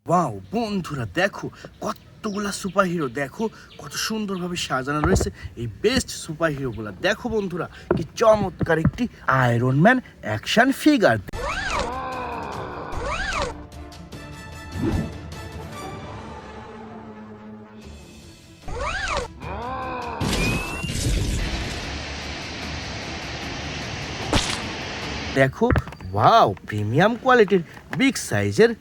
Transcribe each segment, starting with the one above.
Wow বন্ধুরা দেখো কতগুলা সুপার হিরো, দেখো কত সুন্দরভাবে সাজানো রয়েছে এই বেস্ট সুপার হিরোগুলা। দেখো বন্ধুরা কি চমৎকার একটি আয়রন ম্যান অ্যাকশন ফিগার। দেখো ওয়াও প্রিমিয়াম কোয়ালিটির বিগ সাইজের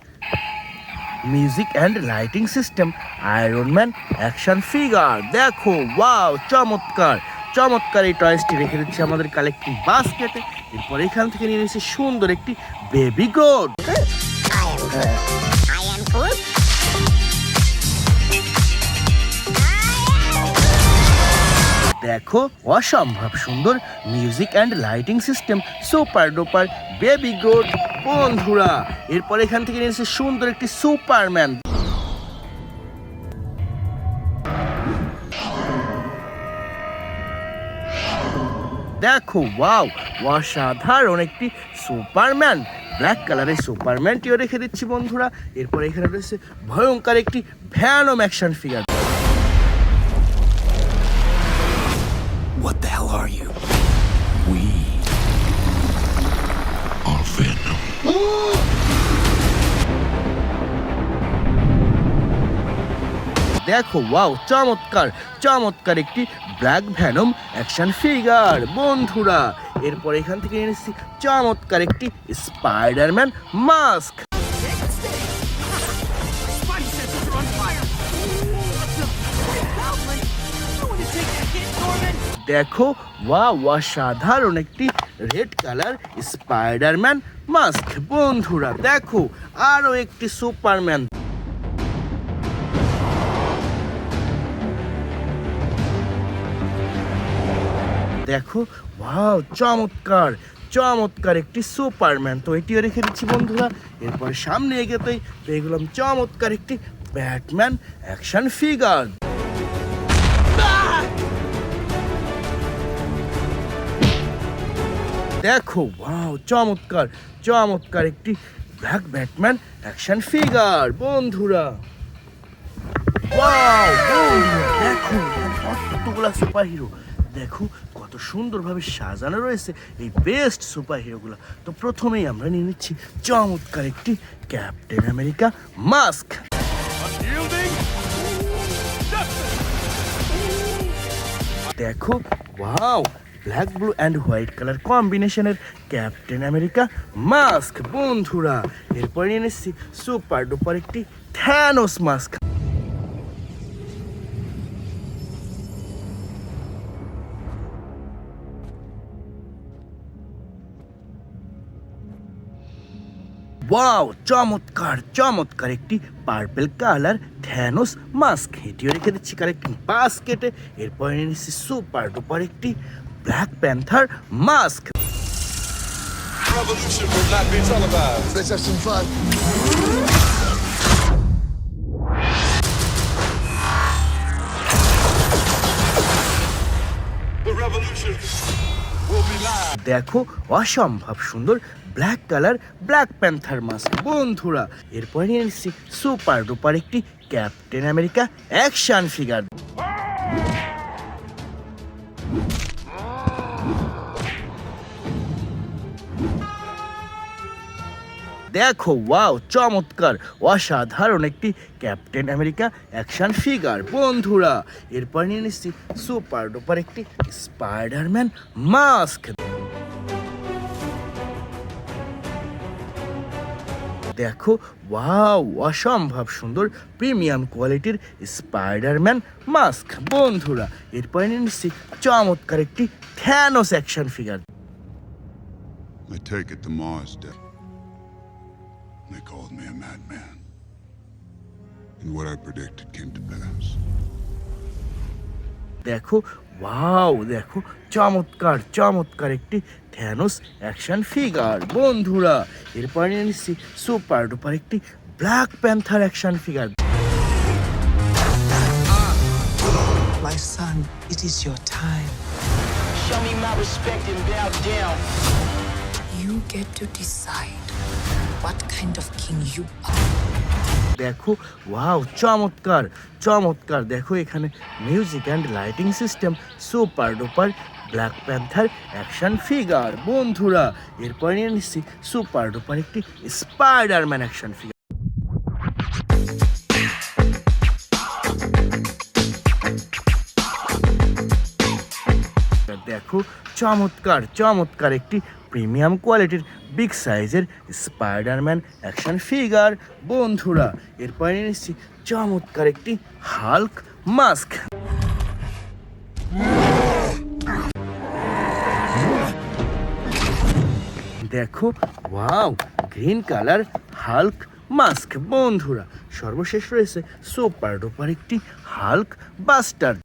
music and lighting system iron man action figure. দেখো ওয়াও চমৎকার চমৎকার এই টয়েসটি রেখে দিচ্ছি আমাদের কালেক্টিং বাস্কেটে। এরপর এখান থেকে নিয়ে নিয়েছি সুন্দর একটি বেবি গোড। দেখো অসম্ভব সুন্দর music and lighting system super duper baby Groot বন্ধুরা। এরপর এখান থেকে নিয়েছে সুন্দর একটি সুপারম্যান। দেখো ওয়াও অসাধারণ একটি সুপারম্যান ব্ল্যাক কালারের সুপারম্যানটিও রেখে দিচ্ছি বন্ধুরা। এরপর এখানে রয়েছে ভয়ঙ্কর একটি Venom action figure. What the hell are you? We are Venom. দেখো ওয়াও চমৎকার চমৎকার একটি ব্ল্যাক ভ্যানম অ্যাকশন ফিগার বন্ধুরা। এরপর এখান থেকে এনেছি চমৎকার একটি স্পাইডারম্যান মাস্ক। দেখো ওয়াও অসাধারণ একটি রেড কালার স্পাইডারম্যান মাস্ক বন্ধুরা। দেখো আরো একটি সুপারম্যান। দেখো ওয়াও চমৎকার চমৎকার একটি সুপারম্যান, তো এটিও রেখে দিচ্ছি বন্ধুরা। এরপর সামনে এগোতেই পেয়ে গেলাম চমৎকার একটি ব্যাটম্যান অ্যাকশন ফিগার। দেখো ওয়াও চমৎকার চমৎকার একটি ব্ল্যাক ব্যাটম্যান অ্যাকশন ফিগার বন্ধুরা। ওয়াও বন্ধুরা দেখো কতগুলা সুপার হিরো, দেখো কত সুন্দরভাবে সাজানো রয়েছে এই বেস্ট সুপার হিরোগুলো। তো প্রথমেই আমরা নিয়ে নিচ্ছি চমৎকার একটি ক্যাপ্টেন আমেরিকা মাস্ক। দেখো wow black blue and white colour কম্বিনেশনের ক্যাপ্টেন আমেরিকা মাস্ক বন্ধুরা। এরপর নিয়ে নিচ্ছি সুপার ডুপার একটি থ্যানোস মাস্ক। ওয়াও চমৎকার চমৎকার একটি পার্পল কালার থ্যানোস মাস্ক, এটিও রেখে দিচ্ছি কালেক্টিং বাস্কেটে। এরপর নিয়ে নিচ্ছি সুপার ডুপার একটি black panther mask. Revolution will not be televised. Let's have some fun. The revolution will be live. দেখো অসম্ভব সুন্দর black colour black panther mask বন্ধুরা। এরপর নিয়ে নিচ্ছি সুপার ডুপার একটি ক্যাপ্টেন আমেরিকা অ্যাকশন ফিগার। দেখো ওয়াও চমৎকার অসাধারণ একটি ক্যাপ্টেন আমেরিকা অ্যাকশন ফিগার বন্ধুরা। এরপর নিয়ে নিচ্ছি সুপার ডুপার একটি স্পাইডারম্যান মাস্ক। দেখো ওয়াও অসম্ভব সুন্দর প্রিমিয়াম কোয়ালিটির স্পাইডারম্যান মাস্ক বন্ধুরা। এরপর নিয়ে নিচ্ছি চমৎকার একটি Thanos action figure. I take it to Mars Day. They called me a madman. And what I predicted came to pass. দেখো ওয়াও দেখো চমৎকার চমৎকার একটি থ্যানোস অ্যাকশন ফিগার বন্ধুরা। এরপর নিয়ে নিচ্ছি সুপার ডুপার একটি black panther action figure. My son, it is your time. Show me my respect and bow down. You get to decide what kind of king you are. দেখো wow চমৎকার চমৎকার, দেখো এখানে music and lighting system super duper black panther action figure. বন্ধুরা এরপর নিয়ে নিচ্ছি super duper একটি স্পাইডারম্যান অ্যাকশন ফিগার। দেখো চমৎকার চমৎকার একটি প্রিমিয়াম কোয়ালিটির বিগ সাইজের স্পাইডারম্যান অ্যাকশন ফিগার। বন্ধুরা এরপর নিয়ে নিচ্ছি চমৎকার একটি হাল্ক মাস্ক। দেখো wow green colour Hulk mask. বন্ধুরা সর্বশেষ রয়েছে সুপার ডুপার একটি হাল্ক বাস্টার।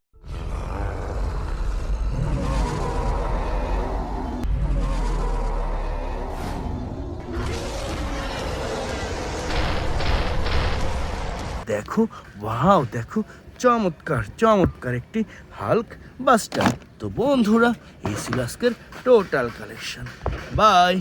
দেখো ওয়াও দেখো চমৎকার চমৎকার একটি হাল্ক বাস্টার। তো বন্ধুরা এই ছিল আজকের টোটাল কালেকশন। বাই।